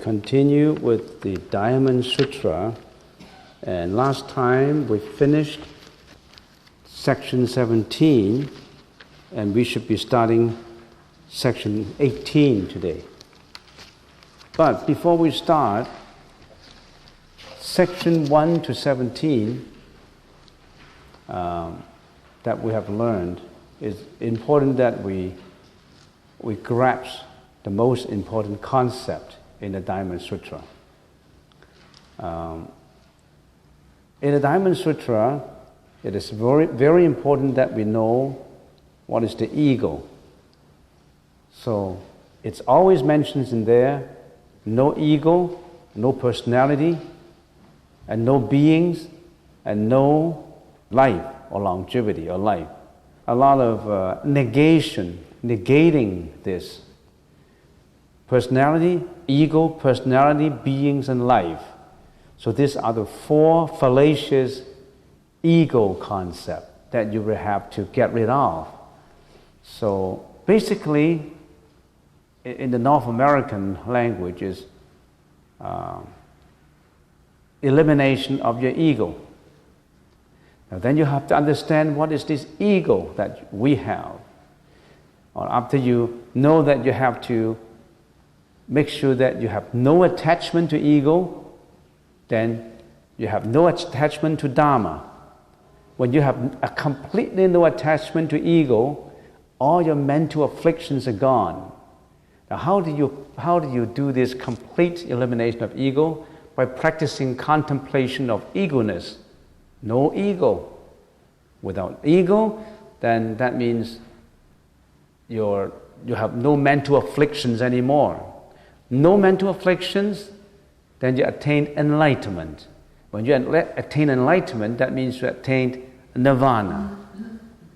continue with the Diamond Sutra, and last time we finished section 17, and we should be starting section 18 today. But before we start, section 1 to 17 that we have learned, is important that we grasp the most important concept in the Diamond Sutra. In the Diamond Sutra, it is very, very important that we know what is the ego. So it's always mentioned in there, no ego, no personality, and no beings, and no life or longevity or life. A lot of negating this. Personality, ego, personality, beings, and life. So these are the four fallacious ego concepts that you will have to get rid of. So basically, in the North American language is elimination of your ego. Now then you have to understand what is this ego that we have. Or after you know that you have to make sure that you have no attachment to ego, then you have no attachment to Dharma. When you have a completely no attachment to ego, all your mental afflictions are gone. Now how do you do this complete elimination of ego? By practicing contemplation of egoness. No ego. Without ego, then that means you have no mental afflictions anymore. No mental afflictions, then you attain enlightenment. When you attain enlightenment, that means you attained nirvana.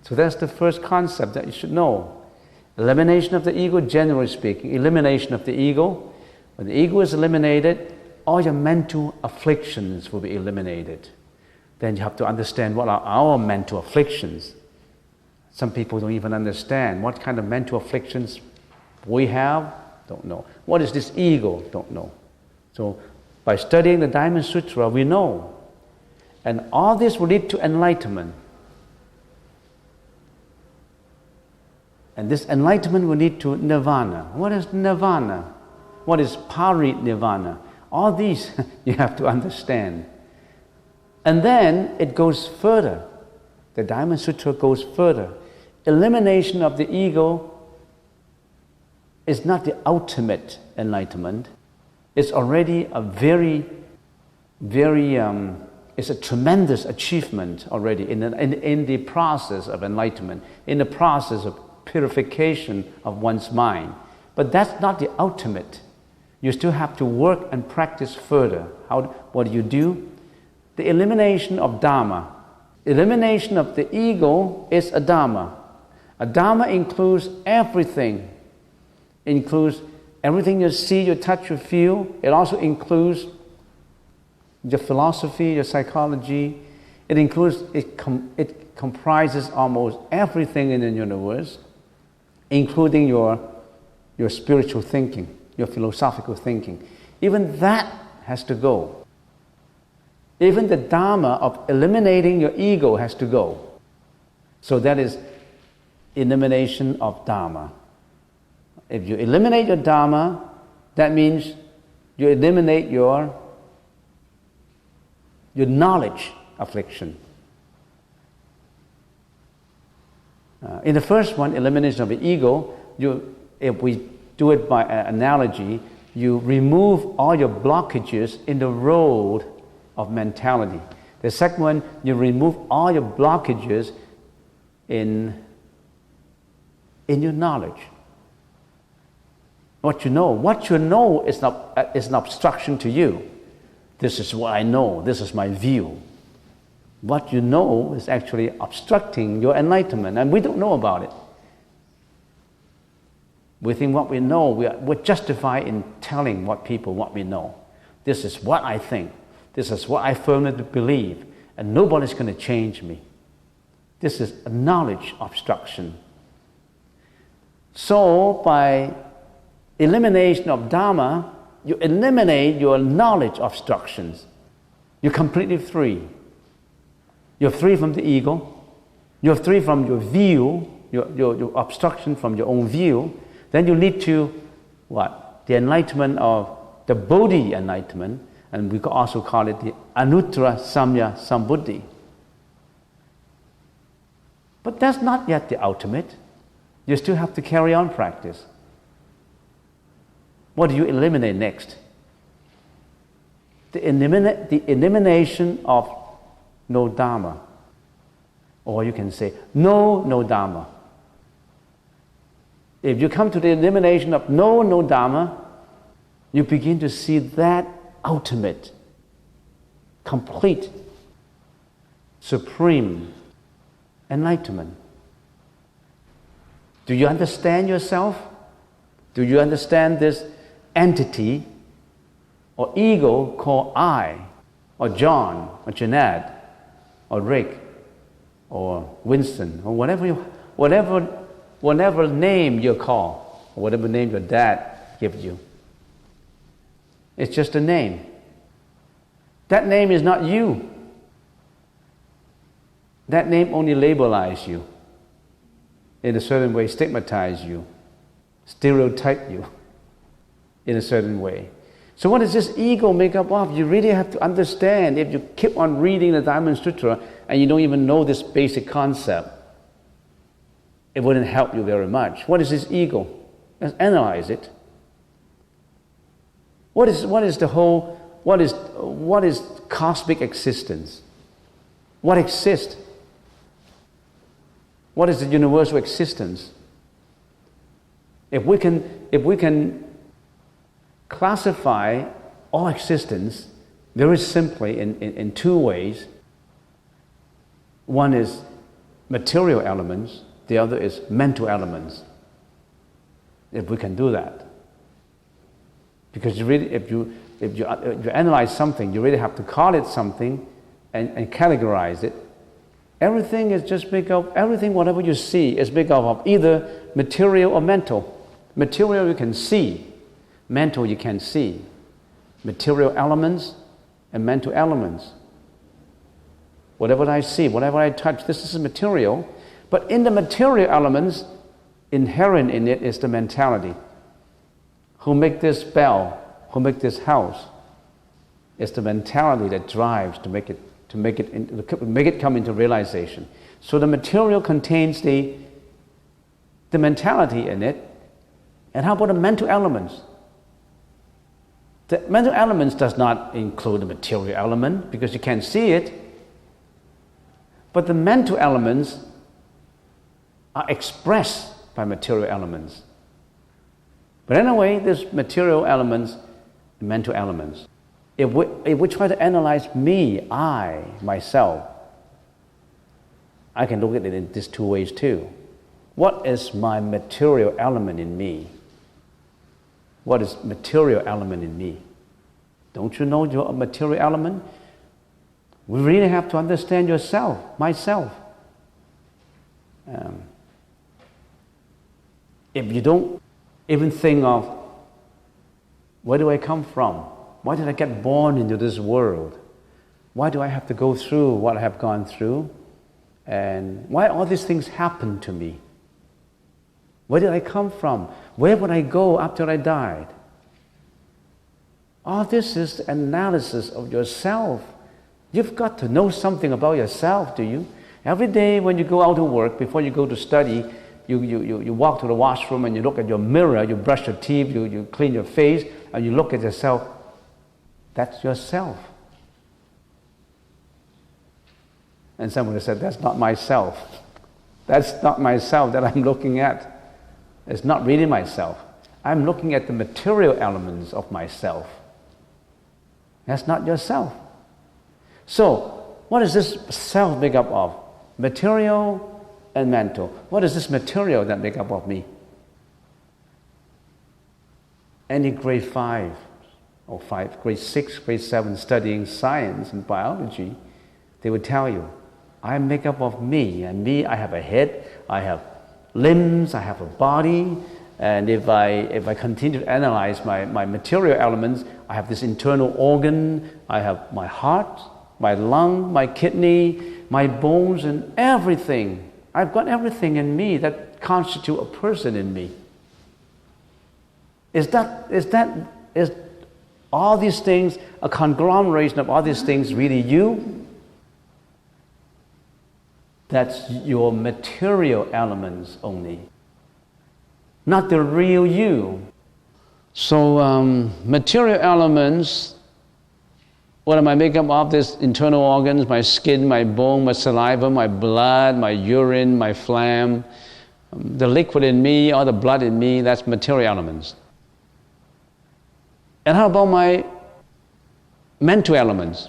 So that's the first concept that you should know. Elimination of the ego, generally speaking, elimination of the ego. When the ego is eliminated, all your mental afflictions will be eliminated. Then you have to understand what are our mental afflictions. Some people don't even understand what kind of mental afflictions we have. Don't know. What is this ego? Don't know. So by studying the Diamond Sutra, we know. And all this will lead to enlightenment. And this enlightenment will lead to nirvana. What is nirvana? What is parinirvana? All these you have to understand. And then it goes further. The Diamond Sutra goes further. Elimination of the ego is not the ultimate enlightenment. It's already a very, it's a tremendous achievement already in the process of enlightenment, in the process of purification of one's mind. But that's not the ultimate. You still have to work and practice further. What do you do? The elimination of Dharma. Elimination of the ego is a Dharma. A Dharma includes everything. It includes everything you see, you touch, you feel. It also includes your philosophy, your psychology. It comprises almost everything in the universe, including your spiritual thinking, your philosophical thinking. Even that has to go. Even the Dharma of eliminating your ego has to go. So that is elimination of Dharma. If you eliminate your Dharma, that means you eliminate your knowledge affliction. In the first one, elimination of the ego, if we do it by analogy, you remove all your blockages in the road of mentality. The second one, you remove all your blockages in your knowledge. What you know is an obstruction to you. This is what I know, this is my view. What you know is actually obstructing your enlightenment, and we don't know about it. We think what we know, we're justified in telling people what we know. This is what I think. This is what I firmly believe, and nobody's going to change me. This is a knowledge obstruction. So by elimination of Dharma, You eliminate your knowledge obstructions. You're completely free. You're free from the ego. You're free from your view, your obstruction from your own view. Then you lead to what? The enlightenment of the Bodhi enlightenment, and we could also call it the Anuttara Samya Sambuddhi. But that's not yet the ultimate. You still have to carry on practice. What do you eliminate next? The elimination of no Dharma. Or you can say, no Dharma. If you come to the elimination of no Dharma, you begin to see that ultimate, complete, supreme enlightenment. Do you understand yourself? Do you understand this entity or ego called I, or John, or Jeanette, or Rick, or Winston, or whatever name you call, or whatever name your dad gives you? It's just a name. That name is not you. That name only labelizes you, in a certain way stigmatize you, stereotype you in a certain way. So what does this ego make up of? You really have to understand. If you keep on reading the Diamond Sutra and you don't even know this basic concept, it wouldn't help you very much. What is this ego? Let's analyze it. What is cosmic existence? What exists? What is the universal existence? If we can classify all existence very simply in two ways. One is material elements, the other is mental elements. If we can do that. Because if you analyze something, you really have to call it something and categorize it. Everything is just made up, everything, whatever you see, is made up of either material or mental. Material you can see, mental you can't see. Material elements and mental elements. Whatever I see, whatever I touch, this is material. But in the material elements, inherent in it is the mentality. Who make this bell, who make this house? It's the mentality that drives to make it come into realization. So the material contains the mentality in it. And how about the mental elements? The mental elements does not include the material element because you can't see it. But the mental elements are expressed by material elements. But anyway, there's material elements and mental elements. If we try to analyze me, I, myself, I can look at it in these two ways too. What is my material element in me? What is material element in me? Don't you know your material element? We really have to understand yourself, myself. If you don't even think of, where do I come from? Why did I get born into this world? Why do I have to go through what I have gone through? And why all these things happen to me? Where did I come from? Where would I go after I died? All this is analysis of yourself. You've got to know something about yourself, do you? Every day when you go out to work, before you go to study, you walk to the washroom and you look at your mirror, you brush your teeth, you clean your face, and you look at yourself. That's yourself. And somebody said, that's not myself. That's not myself that I'm looking at. It's not really myself. I'm looking at the material elements of myself. That's not yourself. So, what is this self make up of? Material and mental. What is this material that make up of me? Any grade 5 or grade 6, grade 7 studying science and biology, they would tell you, I make up of me, and me, I have a head, I have limbs, I have a body, And if I continue to analyze my material elements, I have this internal organ, I have my heart, my lung, my kidney, my bones, and everything. I've got everything in me that constitute a person in me. Is all these things, a conglomeration of all these things, really you? That's your material elements only, not the real you. So material elements, what am I making up of? These internal organs, my skin, my bone, my saliva, my blood, my urine, my phlegm, the liquid in me or the blood in me, that's material elements. And how about my mental elements?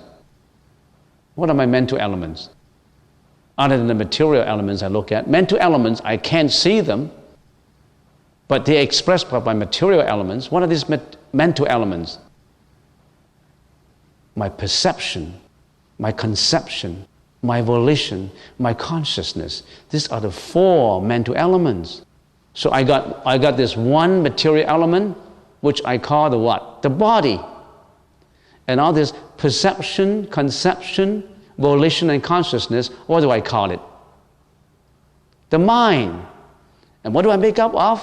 What are my mental elements? Other than the material elements I look at. Mental elements, I can't see them, but they're expressed by my material elements. What are these mental elements? My perception, my conception, my volition, my consciousness. These are the 4 mental elements. So I got this one material element, which I call the what? The body. And all this perception, conception, volition, and consciousness, what do I call it? The mind. And what do I make up of?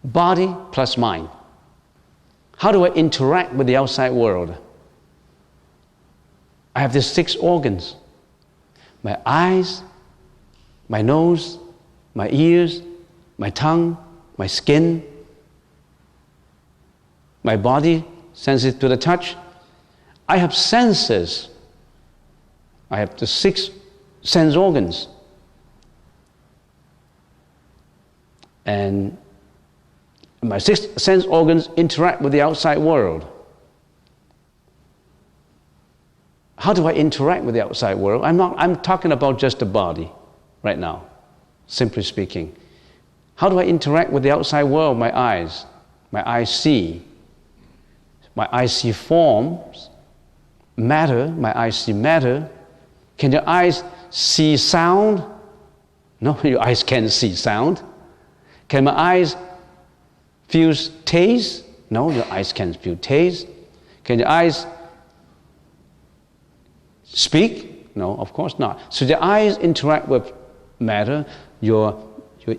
Body plus mind. How do I interact with the outside world? I have these 6 organs. My eyes, my nose, my ears, my tongue, my skin, my body, sensitive to the touch. I have senses. I have the 6 sense organs. And my 6 sense organs interact with the outside world. How do I interact with the outside world? I'm talking about just the body right now, simply speaking. How do I interact with the outside world? My eyes. My eyes see. My eyes see forms, matter. My eyes see matter. Can your eyes see sound? No, your eyes can't see sound. Can my eyes feel taste? No, your eyes can't feel taste. Can your eyes speak? No, of course not. So the eyes interact with matter. Your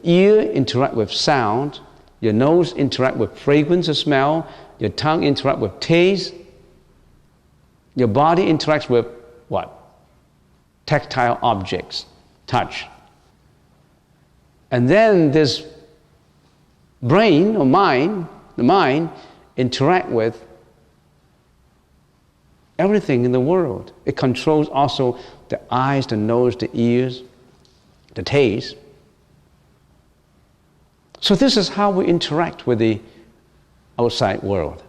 ear interact with sound. Your nose interact with fragrance or smell. Your tongue interacts with taste. Your body interacts with what? Tactile objects, touch. And then this brain or mind, the mind, interact with everything in the world. It controls also the eyes, the nose, the ears, the taste. So this is how we interact with the outside world.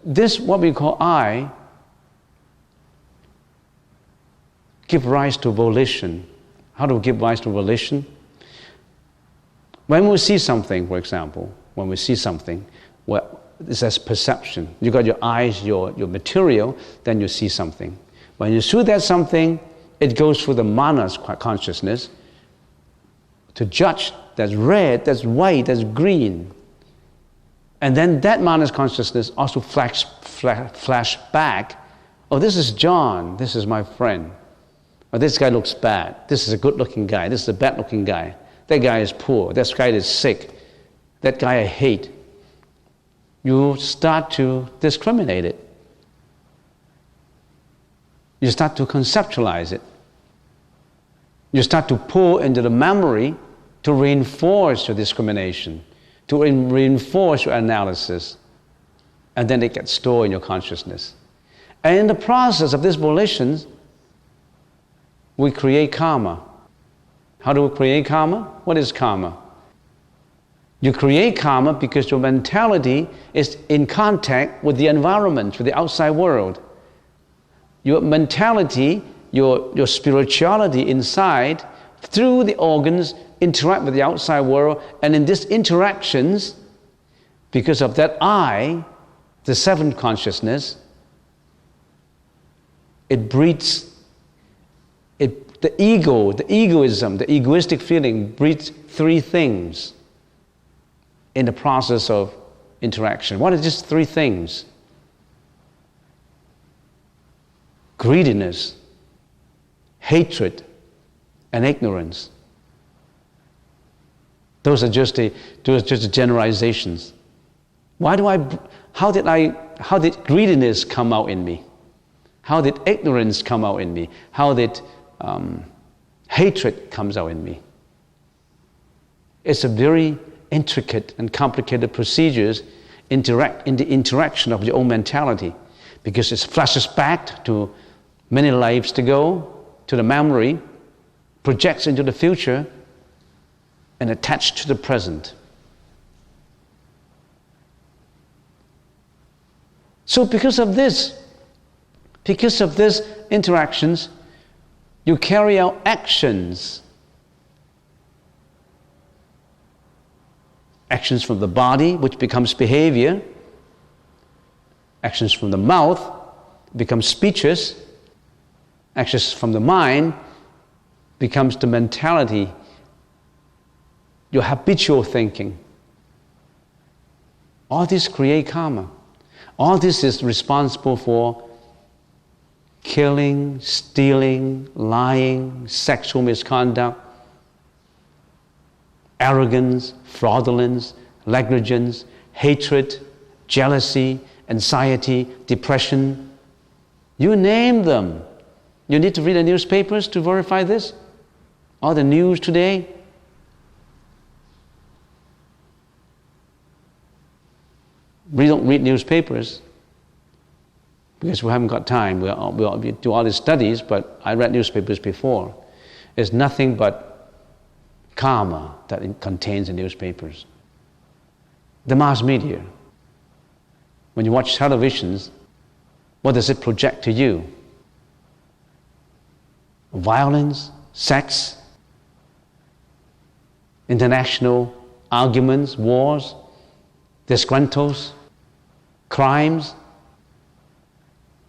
This, what we call I, give rise to volition. How do we give rise to volition? When we see something, for example, well, this is perception. You got your eyes, your material, then you see something. When you see that something, it goes through the manas consciousness to judge that's red, that's white, that's green. And then that manas consciousness also flash back. Oh, this is John. This is my friend. Oh, this guy looks bad. This is a good-looking guy. This is a bad-looking guy. That guy is poor. That guy is sick. That guy I hate. You start to discriminate it. You start to conceptualize it. You start to pull into the memory to reinforce your discrimination, to reinforce your analysis, and then it gets stored in your consciousness. And in the process of this volition, we create karma. How do we create karma? What is karma? You create karma because your mentality is in contact with the environment, with the outside world. Your mentality, your spirituality inside, through the organs, interact with the outside world, and in these interactions, because of that I, the seventh consciousness, it breeds, the ego, the egoism, the egoistic feeling breeds 3 things. in the process of interaction. What are just three things? Greediness, hatred, and ignorance. Those are just the generalizations. How did greediness come out in me? How did ignorance come out in me? How did hatred comes out in me? It's a very intricate and complicated procedures in the interaction of your own mentality, because it flashes back to many lives ago, to the memory, projects into the future, and attached to the present. So because of these interactions, you carry out actions. Actions from the body, which becomes behavior. Actions from the mouth becomes speeches. Actions from the mind becomes the mentality, your habitual thinking. All this create karma. All this is responsible for killing, stealing, lying, sexual misconduct, arrogance, fraudulence, negligence, hatred, jealousy, anxiety, depression. You name them. You need to read the newspapers to verify this. All the news today. We don't read newspapers because we haven't got time. We do all these studies, but I read newspapers before. It's nothing but karma that it contains in newspapers. The mass media. When you watch televisions, what does it project to you? Violence, sex, international arguments, wars, disgruntles, crimes.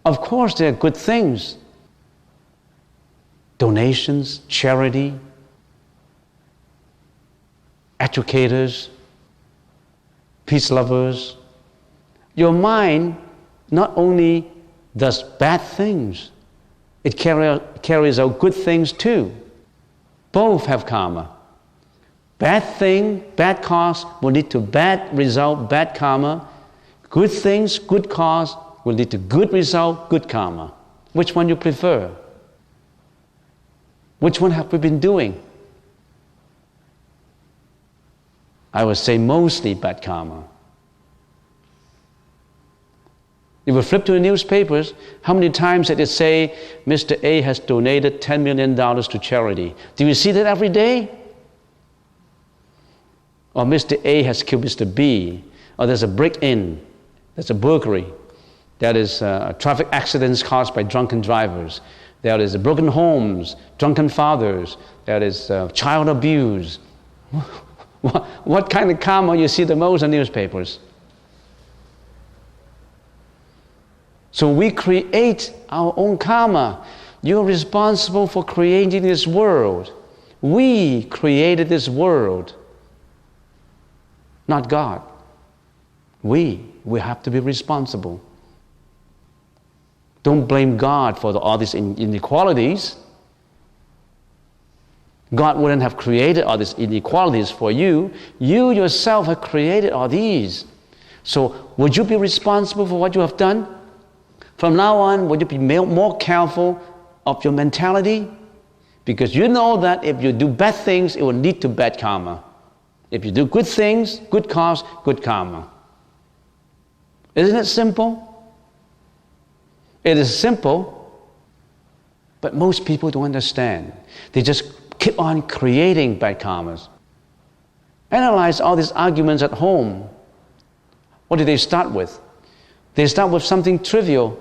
Of course, there are good things. Donations, charity, educators, peace lovers. Your mind not only does bad things, it carries out good things too. Both have karma. Bad thing, bad cause will lead to bad result, bad karma. Good things, good cause will lead to good result, good karma. Which one you prefer? Which one have we been doing? I would say mostly bad karma. You will flip to the newspapers, how many times did it say, Mr. A has donated $10 million to charity? Do you see that every day? Or Mr. A has killed Mr. B, or there's a break-in, there's a burglary, there is traffic accidents caused by drunken drivers, there is broken homes, drunken fathers, there is child abuse. What kind of karma you see the most in newspapers? So we create our own karma. You're responsible for creating this world. We created this world, not God. We have to be responsible. Don't blame God for all these inequalities. God wouldn't have created all these inequalities for you. You yourself have created all these. So would you be responsible for what you have done? From now on, would you be more careful of your mentality? Because you know that if you do bad things, it will lead to bad karma. If you do good things, good cause, good karma. Isn't it simple? It is simple, but most people don't understand. They just keep on creating bad karmas. Analyze all these arguments at home. What do they start with? They start with something trivial,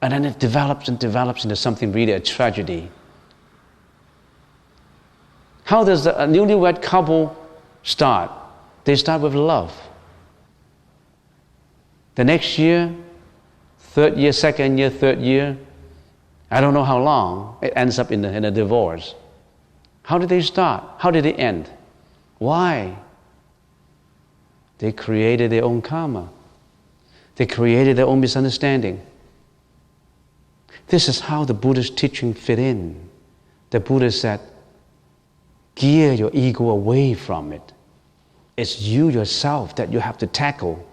and then it develops and develops into something really a tragedy. How does a newlywed couple start? They start with love. The next year, third year, second year, third year, I don't know how long, it ends up in a divorce. How did they start? How did they end? Why? They created their own karma. They created their own misunderstanding. This is how the Buddhist teaching fit in. The Buddha said, gear your ego away from it. It's you yourself that you have to tackle.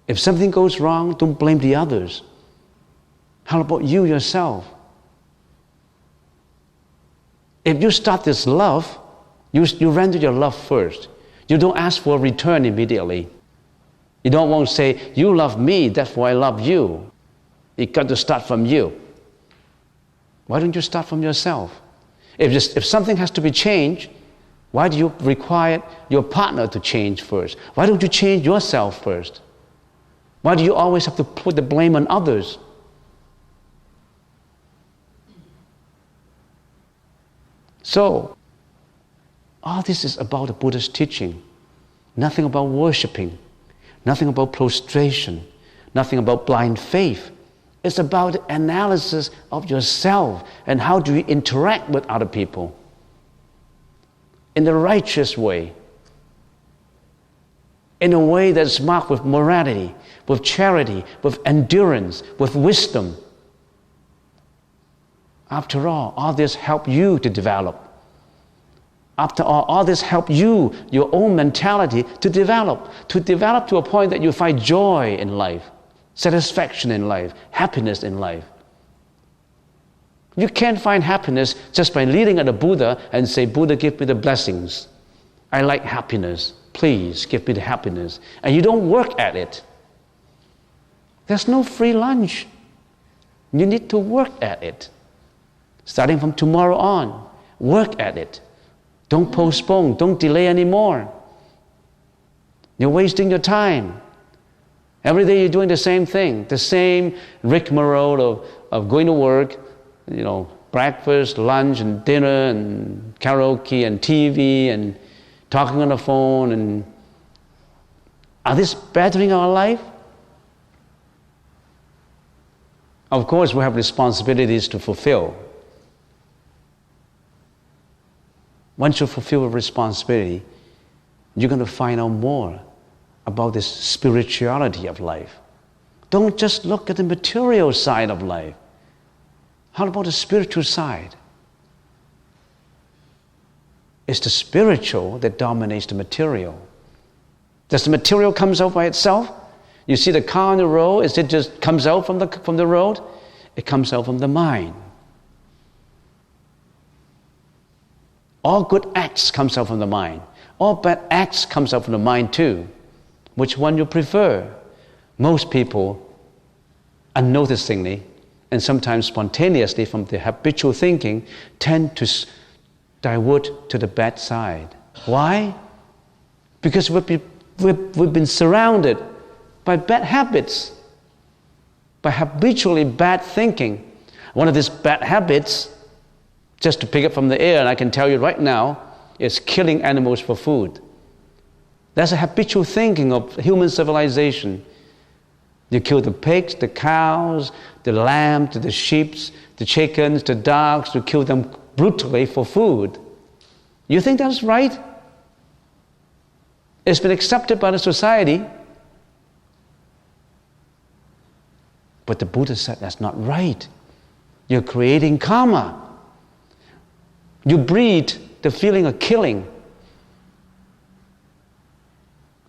If something goes wrong, don't blame the others. How about you yourself? If you start this love, you render your love first. You don't ask for a return immediately. You don't want to say, you love me, therefore I love you. You've got to start from you. Why don't you start from yourself? If something has to be changed, why do you require your partner to change first? Why don't you change yourself first? Why do you always have to put the blame on others? So, all this is about the Buddha's teaching. Nothing about worshiping, nothing about prostration, nothing about blind faith. It's about the analysis of yourself and how do you interact with other people in the righteous way, in a way that's marked with morality, with charity, with endurance, with wisdom. After all this help you to develop. After all this help you, your own mentality to develop to a point that you find joy in life, satisfaction in life, happiness in life. You can't find happiness just by leading at a Buddha and say, Buddha, give me the blessings. I like happiness. Please give me the happiness. And you don't work at it. There's no free lunch. You need to work at it. Starting from tomorrow on, work at it. Don't postpone, don't delay anymore. You're wasting your time. Every day you're doing the same thing, the same rigmarole of going to work, breakfast, lunch, and dinner, and karaoke, and TV, and talking on the phone. And are this bettering our life? Of course, we have responsibilities to fulfill. Once you fulfill a responsibility, you're going to find out more about this spirituality of life. Don't just look at the material side of life. How about the spiritual side? It's the spiritual that dominates the material. Does the material comes out by itself? You see the car on the road, is it just comes out from the road? It comes out from the mind. All good acts comes out from the mind. All bad acts comes out from the mind too. Which one you prefer? Most people, unnoticingly, and sometimes spontaneously from the habitual thinking, tend to divert to the bad side. Why? Because we've been surrounded by bad habits, by habitually bad thinking. One of these bad habits, just to pick it from the air, and I can tell you right now, is killing animals for food. That's a habitual thinking of human civilization. You kill the pigs, the cows, the lambs, the sheep, the chickens, the dogs, you kill them brutally for food. You think that's right? It's been accepted by the society. But the Buddha said that's not right. You're creating karma. You breed the feeling of killing.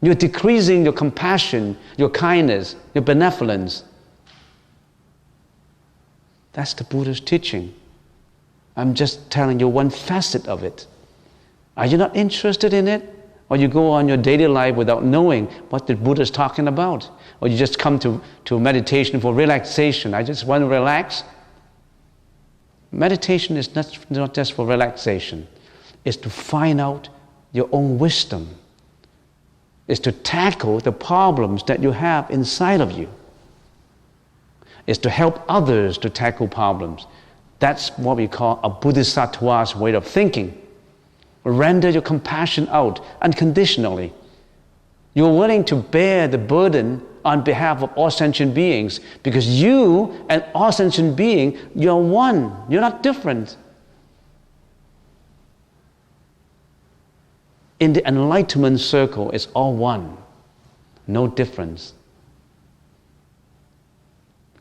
You're decreasing your compassion, your kindness, your benevolence. That's the Buddha's teaching. I'm just telling you one facet of it. Are you not interested in it? Or you go on your daily life without knowing what the Buddha is talking about? Or you just come to meditation for relaxation. I just want to relax. Meditation is not just for relaxation. It's to find out your own wisdom. It's to tackle the problems that you have inside of you. It's to help others to tackle problems. That's what we call a bodhisattva's way of thinking. Render your compassion out unconditionally. You're willing to bear the burden on behalf of all sentient beings because you and all sentient beings, you're one. You're not different. In the enlightenment circle, it's all one, no difference.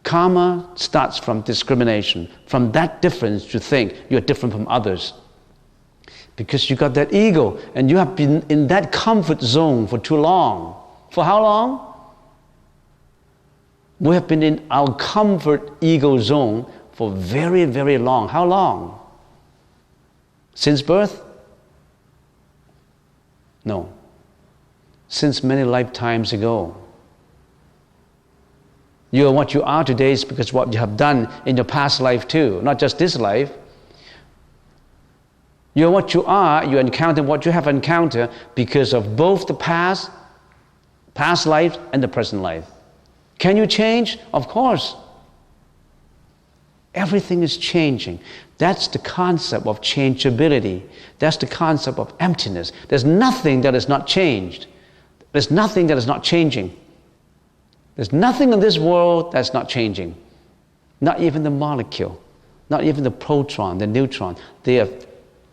Karma starts from discrimination. From that difference, you think you're different from others. Because you got that ego, and you have been in that comfort zone for too long. For how long? We have been in our comfort ego zone for very, very long. How long? Since birth? No. Since many lifetimes ago. You are what you are today is because what you have done in your past life too, not just this life. You are what you are, you encounter what you have encountered because of both the past life and the present life. Can you change? Of course. Everything is changing. That's the concept of changeability. That's the concept of emptiness. There's nothing that is not changed. There's nothing that is not changing. There's nothing in this world that's not changing. Not even the molecule, not even the proton, the neutron. They are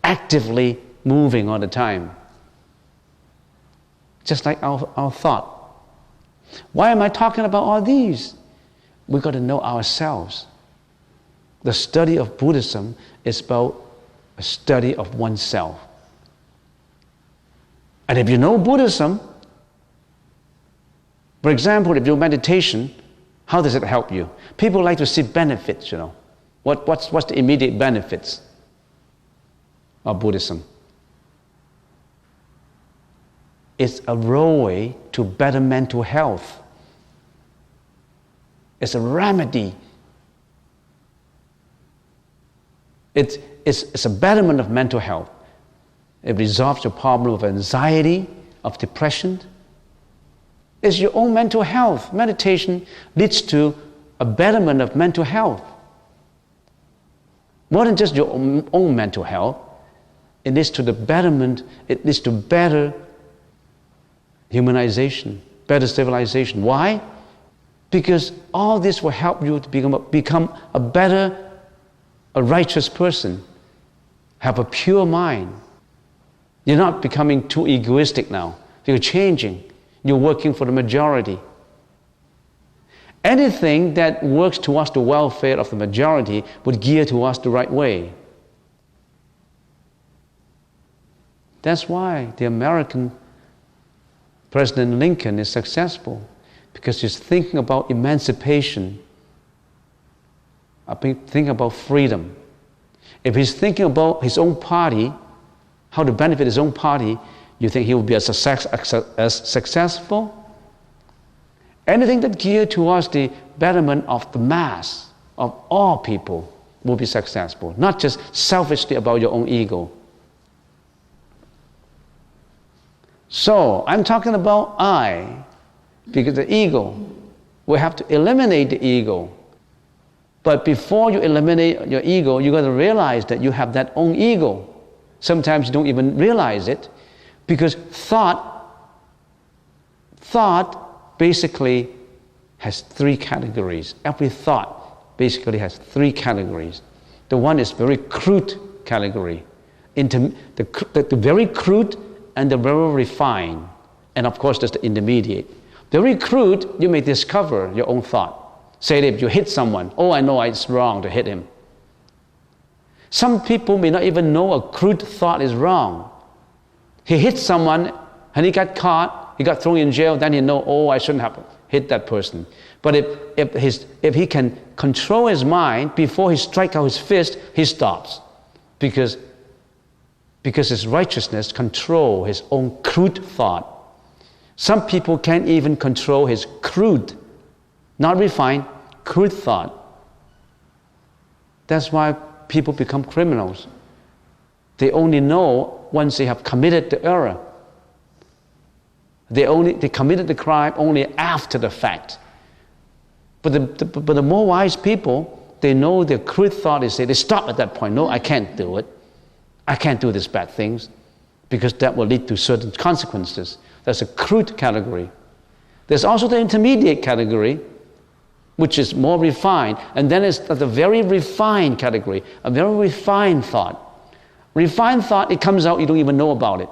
actively moving all the time. Just like our thought. Why am I talking about all these? We've got to know ourselves. The study of Buddhism is about a study of oneself. And if you know Buddhism, for example, if you do meditation, how does it help you? People like to see benefits, you know. What's the immediate benefits of Buddhism? It's a roadway to better mental health. It's a remedy. It's a betterment of mental health. It resolves your problem of anxiety, of depression. It's your own mental health. Meditation leads to a betterment of mental health. More than just your own mental health, it leads to the betterment, it leads to better humanization, better civilization. Why? Because all this will help you to become a better, a righteous person, have a pure mind. You're not becoming too egoistic now. You're changing. You're working for the majority. Anything that works towards the welfare of the majority would gear towards the right way. That's why the American President Lincoln is successful, because he's thinking about emancipation, thinking about freedom. If he's thinking about his own party, how to benefit his own party, you think he will be as successful? Anything that geared towards the betterment of the mass, of all people, will be successful, not just selfishly about your own ego. So, I'm talking about I, because the ego, we have to eliminate the ego. But before you eliminate your ego, you got to realize that you have that own ego. Sometimes you don't even realize it, because thought basically has three categories. Every thought basically has three categories. The one is very crude category, the very crude and the very refined, and of course there's the intermediate. Very crude, you may discover your own thought. Say that if you hit someone, oh, I know it's wrong to hit him. Some people may not even know a crude thought is wrong. He hit someone and he got caught, he got thrown in jail, then he know, oh, I shouldn't have hit that person. But if he can control his mind before he strikes out his fist, he stops. Because his righteousness controls his own crude thought. Some people can't even control his crude, not refined, crude thought. That's why people become criminals. They only know once they have committed the error. They committed the crime only after the fact. But the more wise people, they know their crude thought is, they stop at that point. No, I can't do it. I can't do these bad things, because that will lead to certain consequences. That's a crude category. There's also the intermediate category, which is more refined, and then it's the very refined category, a very refined thought. Refined thought, it comes out, you don't even know about it.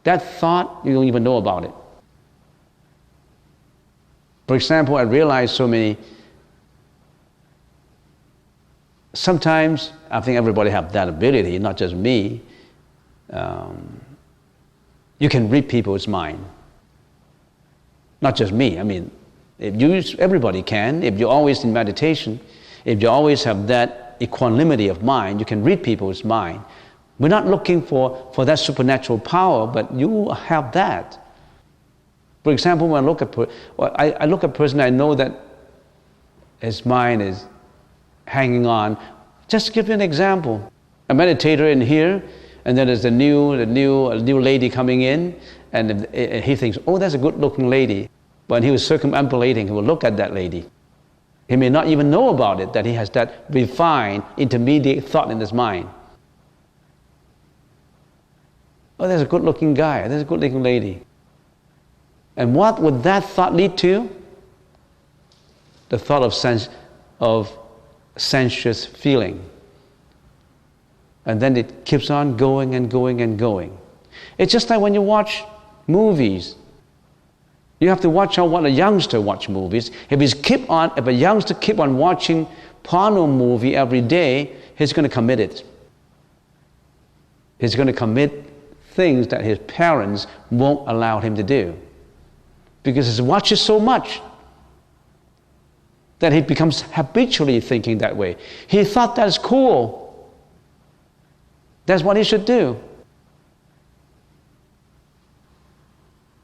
That thought, you don't even know about it. For example, I realized sometimes, I think everybody have that ability, not just me. You can read people's mind. Not just me. I mean, everybody can. If you're always in meditation, if you always have that equanimity of mind, you can read people's mind. We're not looking for that supernatural power, but you have that. For example, when I look at I look at a person, I know that his mind is hanging on. Just to give you an example, a meditator in here, and then there's a new lady coming in, and he thinks, oh, that's a good-looking lady. When he was circumambulating, he will look at that lady. He may not even know about it, that he has that refined, intermediate thought in his mind. Oh, there's a good-looking guy, there's a good-looking lady. And what would that thought lead to? The thought of sensuous feeling. And then it keeps on going and going and going. It's just like when you watch movies. You have to watch out what a youngster watch movies. If a youngster keep on watching porno movie every day, he's going to commit it. He's going to commit things that his parents won't allow him to do. Because he watches so much that he becomes habitually thinking that way. He thought that's cool. That's what he should do.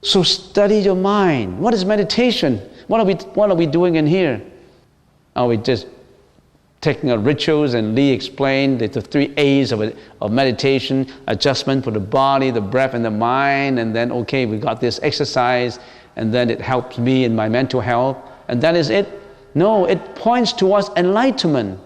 So study your mind. What is meditation? What are we doing in here? Are we just taking our rituals, and Lee explained the 3 A's of meditation: adjustment for the body, the breath, and the mind, and then, okay, we got this exercise, and then it helps me in my mental health, and that is it? No, it points towards enlightenment.